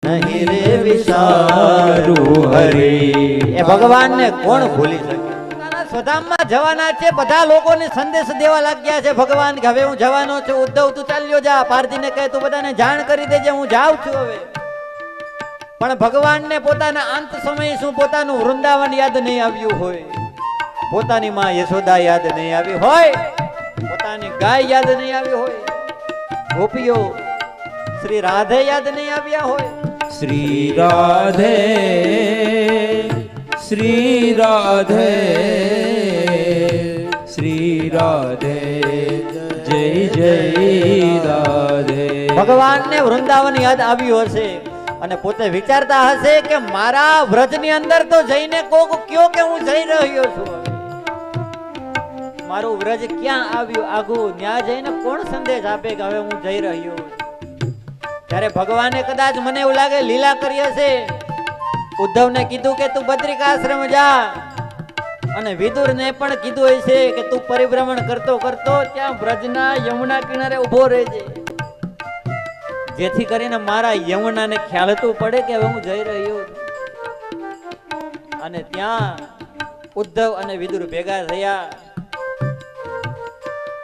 નહીં રે વિચારું હરી. એ ભગવાનને કોણ ભૂલી શકે? સ્વધામમાં જવાના છે, બધા લોકોને સંદેશ દેવા લાગ્યા છે ભગવાન કે હવે હું જવાનો છું. ઉદ્ધવ તું ચાલ્યો જા, પાર્થીને કહે તું બધાને જાણ કરી દેજે હું જાઉં છું હવે. પણ ભગવાનને પોતાના અંત સમયે શું પોતાનું વૃંદાવન યાદ નહીં આવ્યું હોય, પોતાની માં યશોદા યાદ નહીં આવી હોય, પોતાની ગાય યાદ નહીં આવી હોય, ગોપીઓ શ્રી રાધે યાદ નહીં આવ્યા હોય. શ્રી રાધે શ્રી રાધે શ્રી રાધે જય જય રાધે. ભગવાનને વૃંદાવન યાદ આવ્યું હશે અને પોતે વિચારતા હશે કે મારા વ્રજની અંદર તો જઈને કોક કયો કે હું જઈ રહ્યો છું. મારું વ્રજ ક્યાં આવ્યું આગું, ત્યાં જઈને કોણ સંદેશ આપે કે હવે હું જઈ રહ્યો. ત્યારે ભગવાને કદાચ મને એવું લાગે લીલા કરી હશે, ઉદ્ધવને કીધું કે તું બદ્રિકાશ્રમ જા અને વિદુરને પણ કીધું હશે કે તું પરિભ્રમણ કરતો કરતો ત્યાં વ્રજના યમુના કિનારે ઉભો રહેજે, જેથી કરીને મારા યમુનાને ખ્યાલ તો પડે કે હવે હું જઈ રહ્યો. અને ત્યાં ઉદ્ધવ અને વિદુર ભેગા થયા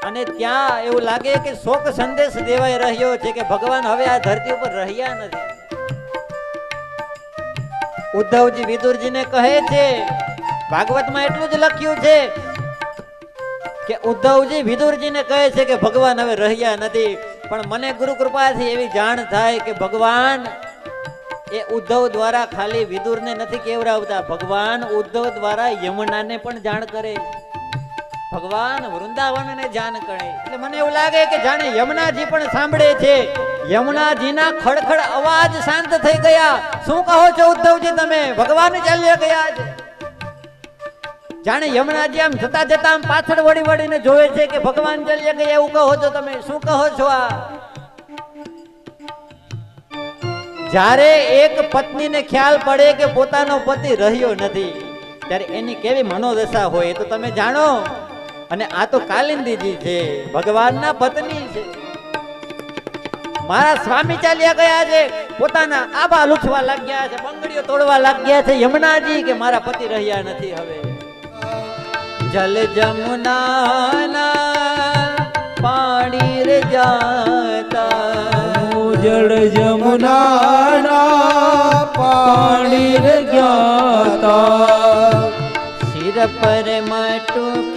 અને ત્યાં એવું લાગે કે શોક સંદેશ દેવાઈ રહ્યો છે કે ભગવાન હવે આ ધરતી ઉપર રહ્યા નથી. ઉદ્ધવજી વિદુરજીને કહે છે, ભાગવતમાં એટલું જ લખ્યું છે કે ઉદ્ધવજી વિદુરજીને કહે છે કે ભગવાન હવે રહ્યા નથી. પણ મને ગુરુ કૃપાથી એવી જાણ થાય કે ભગવાન એ ઉદ્ધવ દ્વારા ખાલી વિદુરને નથી કેવરાવતા, ભગવાન ઉદ્ધવ દ્વારા યમુનાને પણ જાણ કરે, ભગવાન વૃંદાવનને જાણ કરે. એટલે મને એવું લાગે કે જાણે યમુનાજી પણ સાંભળે છે. યમુનાજીના ખડખડ અવાજ શાંત થઈ ગયા. શું કહો છો ઉદ્ધવજી તમે? ભગવાન ચાલ્યા ગયા છે. જાણે યમુનાજી આમ જતા જતા આમ પાછળ વળી વળીને જોવે છે કે ભગવાન ચાલ્યા ગયા એવું કહો છો તમે, શું કહો છો આ? જ્યારે એક પત્નીને ખ્યાલ પડે કે પોતાનો પતિ રહ્યો નથી ત્યારે એની કેવી મનોદશા હોય એ તો તમે જાણો. અને આ તો કાલિંદીજી છે, ભગવાનના પત્ની છે. મારા સ્વામી ચાલ્યા ગયા છે, પોતાના આભા લૂછવા લાગ્યા છે, બંગડીઓ તોડવા લાગ્યા છે યમુનાજી કે મારા પતિ રહ્યા નથી. હવે જલ જમુનાના પાણી રે જાતા, જળ જમુનાના પાણી રે જાતા, સિર પર મટુક